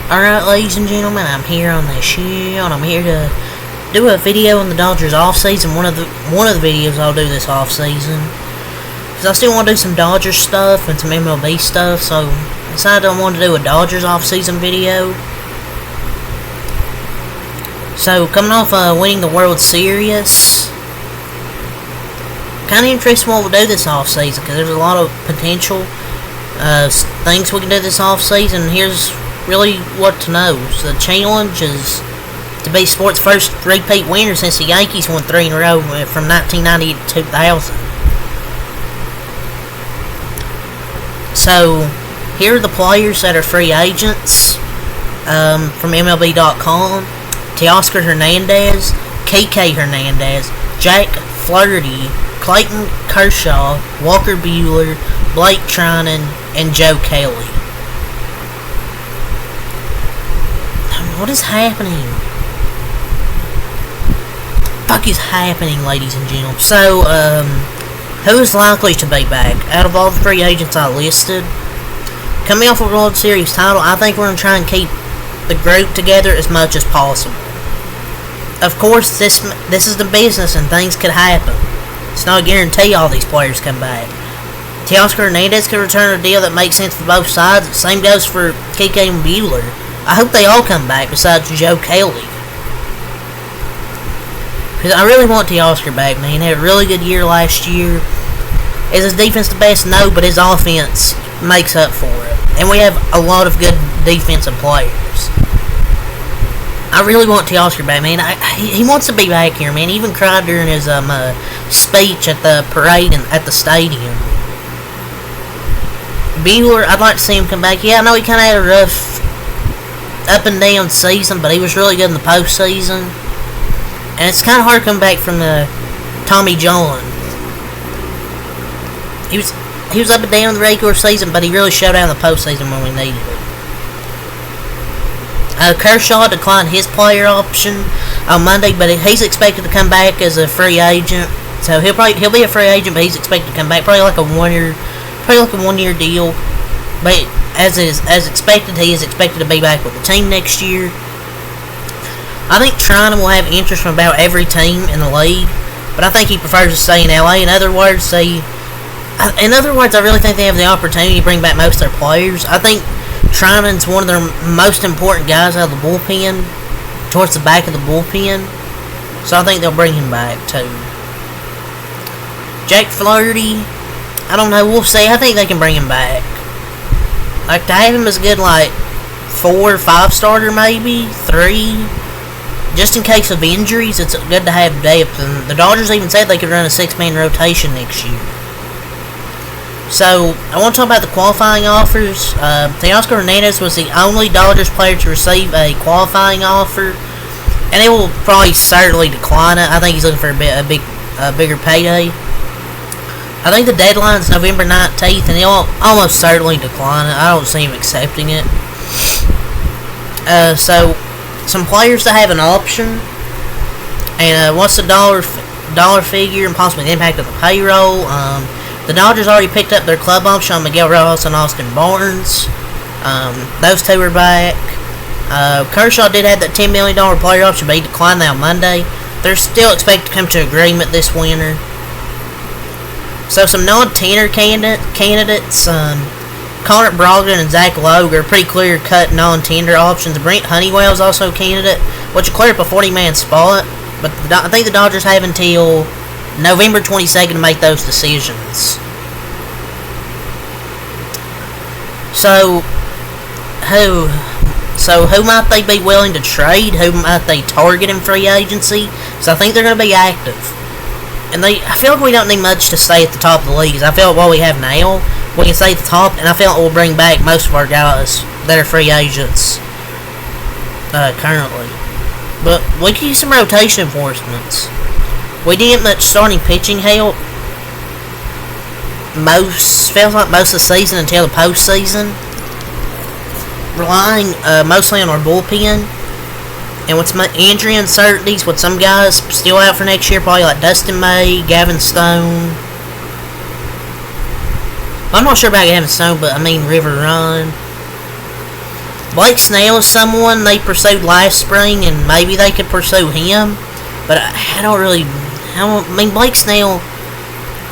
Alright, ladies and gentlemen, I'm here on this show, and I'm here to do a video on the Dodgers off-season. One of the videos I'll do this off-season, because I still want to do some Dodgers stuff and some MLB stuff, so I decided I wanted to do a Dodgers off-season video. So, coming off winning the World Series, kind of interested in what we'll do this off-season, because there's a lot of potential things we can do this off-season. Here's really what to know. So the challenge is to be sports' first repeat winner since the Yankees won 3 in a row from 1990 to 2000. So here are the players that are free agents from MLB.com: Teoscar Hernandez, KK Hernandez, Jack Flaherty, Clayton Kershaw, Walker Buehler, Blake Trinan, and Joe Kelly. What is happening? What the fuck is happening, ladies and gentlemen? So, who is likely to be back? Out of all the free agents I listed, coming off a World Series title, I think we're going to try and keep the group together as much as possible. Of course, this is the business and things could happen. It's not a guarantee all these players come back. Teoscar Hernandez could return a deal that makes sense for both sides. The same goes for KK and Buehler. I hope they all come back besides Joe Kelly. Because I really want Teoscar back, man. He had a really good year last year. Is his defense the best? No, but his offense makes up for it. And we have a lot of good defensive players. I really want Teoscar back, man. He wants to be back here, man. He even cried during his speech at the parade at the stadium. Buehler, I'd like to see him come back. Yeah, I know he kind of had a rough up and down season, but he was really good in the postseason. And it's kind of hard to come back from the Tommy John. He was up and down in the regular season, but he really showed out in the postseason when we needed it. Kershaw declined his player option on Monday, but he's expected to come back as a free agent. So he'll be a free agent, but he's expected to come back probably like a 1 year deal. But as expected, he is expected to be back with the team next year. I think Trinan will have interest from about every team in the league, but I think he prefers to stay in LA. In other words, I really think they have the opportunity to bring back most of their players. I think Trinan's one of their most important guys out of the bullpen, towards the back of the bullpen, so I think they'll bring him back too. Jack Flaherty, I don't know, we'll see. I think they can bring him back. Like, to have him as a good, 4 or 5 starter, maybe 3, just in case of injuries. It's good to have depth, and the Dodgers even said they could run a 6-man rotation next year. So I want to talk about the qualifying offers. Teoscar Hernandez was the only Dodgers player to receive a qualifying offer, and he will probably certainly decline it. I think he's looking for a bigger payday. I think the deadline is November 19th, and he'll almost certainly decline it. I don't see him accepting it. So, some players that have an option, and what's the dollar figure and possibly the impact of the payroll. The Dodgers already picked up their club option on Miguel Rojas and Austin Barnes. Those two are back. Kershaw did have that $10 million player option, but he declined that on Monday. They're still expected to come to agreement this winter. So some non-tender candidates, Connor Brogdon and Zach Logue are pretty clear-cut non-tender options. Brent Honeywell is also a candidate, which will clear up a 40-man spot. But I think the Dodgers have until November 22nd to make those decisions. So who might they be willing to trade? Who might they target in free agency? So I think they're going to be active. And I feel like we don't need much to stay at the top of the league. I feel like what we have now, we can stay at the top, and I feel like we'll bring back most of our guys that are free agents currently. But we can use some rotation enforcements. We didn't get much starting pitching help. Feels like most of the season until the postseason. Relying mostly on our bullpen. And with some injury uncertainties, with some guys still out for next year, probably like Dustin May, Gavin Stone. I'm not sure about Gavin Stone, but I mean River Run. Blake Snell is someone they pursued last spring, and maybe they could pursue him. But I mean, Blake Snell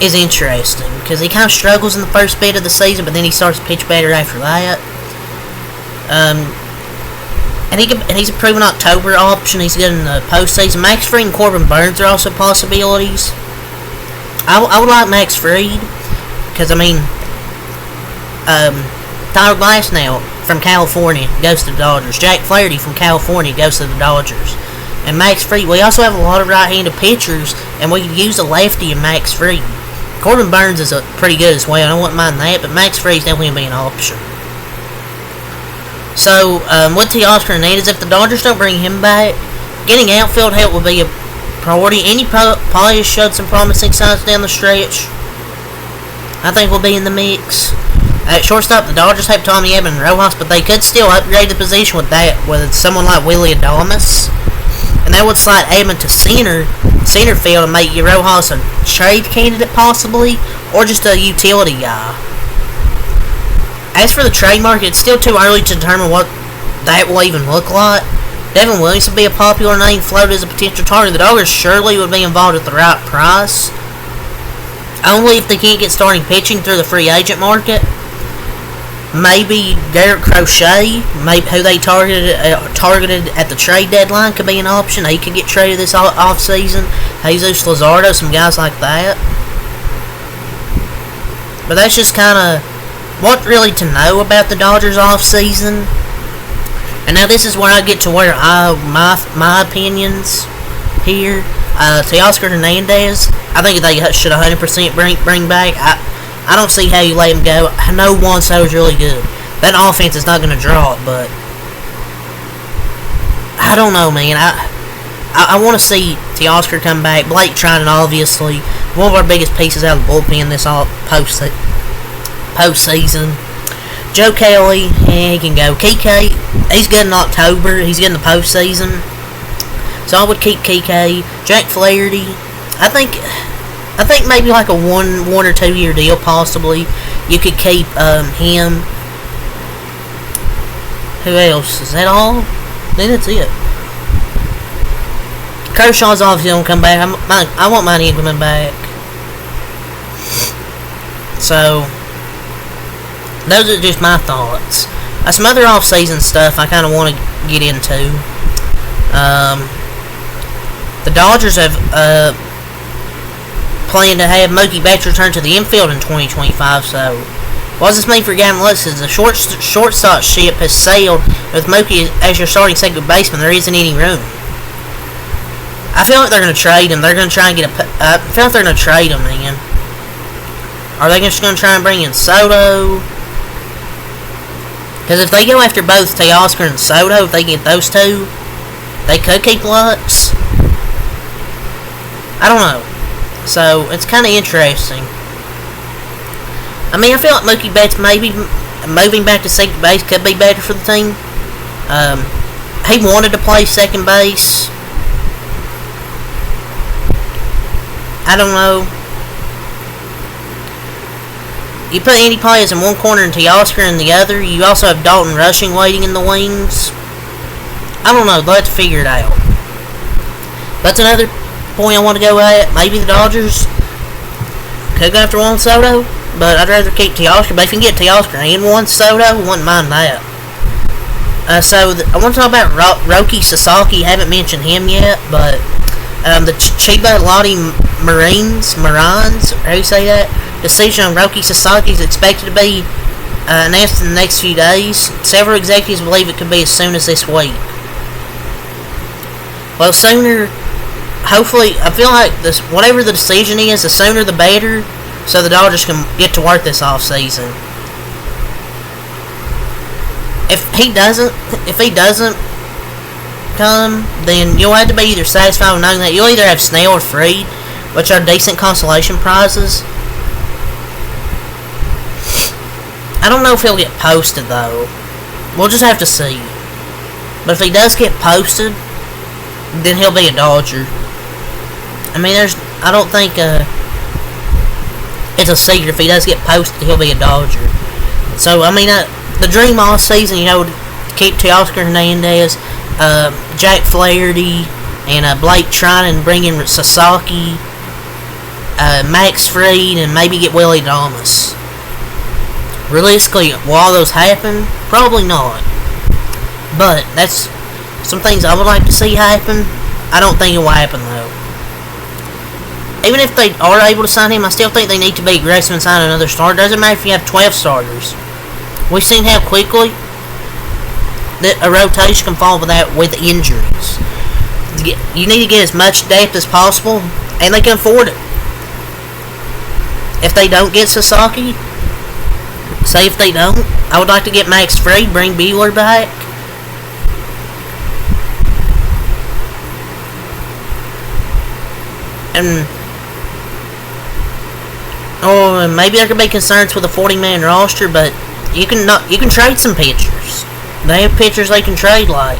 is interesting because he kind of struggles in the first bit of the season, but then he starts to pitch better after that. And he's a proven October option. He's good in the postseason. Max Fried and Corbin Burnes are also possibilities. I would like Max Fried because, I mean, Tyler Glasnow from California goes to the Dodgers. Jack Flaherty from California goes to the Dodgers. And Max Fried, we also have a lot of right-handed pitchers, and we could use a lefty in Max Fried. Corbin Burnes is pretty good as well. I wouldn't mind that, but Max Fried's definitely going to be an option. So, with Teoscar Hernandez, if the Dodgers don't bring him back, getting outfield help will be a priority. Andy Palia showed some promising signs down the stretch. I think we'll be in the mix. At shortstop, the Dodgers have Tommy Edman and Rojas, but they could still upgrade the position with someone like Willie Adames. And that would slide Edman to center field and make Rojas a trade candidate possibly, or just a utility guy. As for the trade market, it's still too early to determine what that will even look like. Devin Williams would be a popular name floated as a potential target. The Dodgers surely would be involved at the right price. Only if they can't get starting pitching through the free agent market. Maybe Garrett Crochet, who they targeted at the trade deadline, could be an option. He could get traded this offseason. Jesus Luzardo, some guys like that. But that's just kind of what really to know about the Dodgers offseason. And now this is where I get to where my opinions here. Teoscar Hernandez, I think they should 100% bring back. I don't see how you let him go. I know Juan Soto's really good. That offense is not going to draw it, but I don't know, man. I want to see Teoscar come back. Blake Trinan, obviously, one of our biggest pieces out of the bullpen this postseason. Joe Kelly, he can go. Kike, he's good in October. He's good in the postseason. So I would keep Kike. Jack Flaherty, I think maybe like a one or 2 year deal possibly. You could keep him. Who else? Is that all? I think that's it. Kershaw's obviously going to come back. I want mine coming back. So those are just my thoughts. Some other off-season stuff I kind of want to get into. The Dodgers have planned to have Mookie Betts return to the infield in 2025. So what does this mean for Gavin Lux? The shortstop ship has sailed with Mookie as your starting second baseman. There isn't any room. I feel like they're going to trade him. They're going to try and get I feel like they're going to trade him, man. Are they just going to try and bring in Soto? Because if they go after both Teoscar and Soto, if they get those two, they could keep Lux. I don't know. So, it's kind of interesting. I mean, I feel like Mookie Betts maybe moving back to second base could be better for the team. He wanted to play second base. I don't know. You put Andy Paez in one corner and Teoscar in the other. You also have Dalton Rushing waiting in the wings. I don't know. Let's figure it out. That's another point I want to go at. Maybe the Dodgers could go after Juan Soto, but I'd rather keep Teoscar. But if you can get Teoscar and Juan Soto, I wouldn't mind that. I want to talk about Roki Sasaki. Haven't mentioned him yet, but the Chiba Lotte Marines, how do you say that? Decision on Roki Sasaki is expected to be announced in the next few days. Several executives believe it could be as soon as this week. Well, sooner, hopefully, I feel like whatever the decision is, the sooner the better, so the Dodgers can get to work this offseason. If he doesn't come, then you'll have to be either satisfied with knowing that you'll either have Snell or Fried, which are decent consolation prizes. I don't know if he'll get posted, though. We'll just have to see. But if he does get posted, then he'll be a Dodger. I mean, I don't think it's a secret. If he does get posted, he'll be a Dodger. So, I mean, the dream all season, keep Teoscar Hernandez, Jack Flaherty, and Blake Trinan, and bring in Sasaki, Max Fried, and maybe get Willie Thomas. Realistically, will all those happen? Probably not. But that's some things I would like to see happen. I don't think it will happen though. Even if they are able to sign him, I still think they need to be aggressive and sign another starter. Doesn't matter if you have 12 starters. We've seen how quickly that a rotation can fall with injuries. You need to get as much depth as possible, and they can afford it. If they don't get Sasaki, say if they don't, I would like to get Max Fried, bring Buehler back. And maybe there could be concerns with a 40-man roster, but you can trade some pitchers. They have pitchers they can trade, like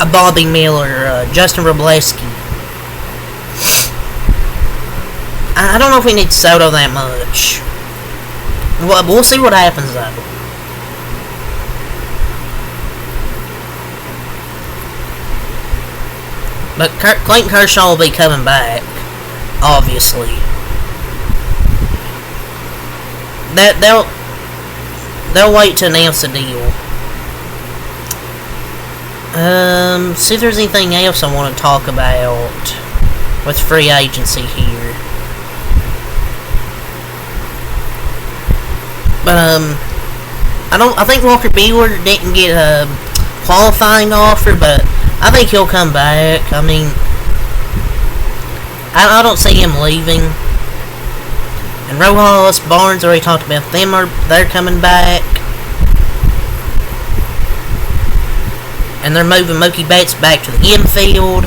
a Bobby Miller, Justin Robleski. I don't know if we need Soto that much. We'll see what happens though. But Clayton Kershaw will be coming back, obviously. They'll wait to announce the deal. See if there's anything else I want to talk about with free agency here. But I think Walker Buehler didn't get a qualifying offer, but I think he'll come back. I mean, I don't see him leaving. And Rojas, Barnes, already talked about them. They're coming back. And they're moving Mookie Betts back to the infield.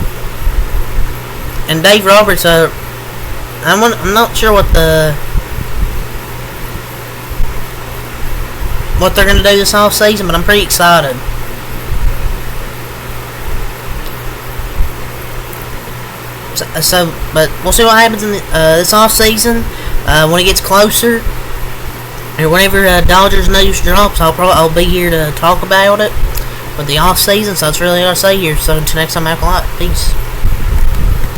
And Dave Roberts, I'm not sure what they're going to do this offseason, but I'm pretty excited. But we'll see what happens in this offseason. When it gets closer, or whenever Dodgers news drops, I'll be here to talk about it with the offseason. So that's really all I say here. So until next time, Apple Peace.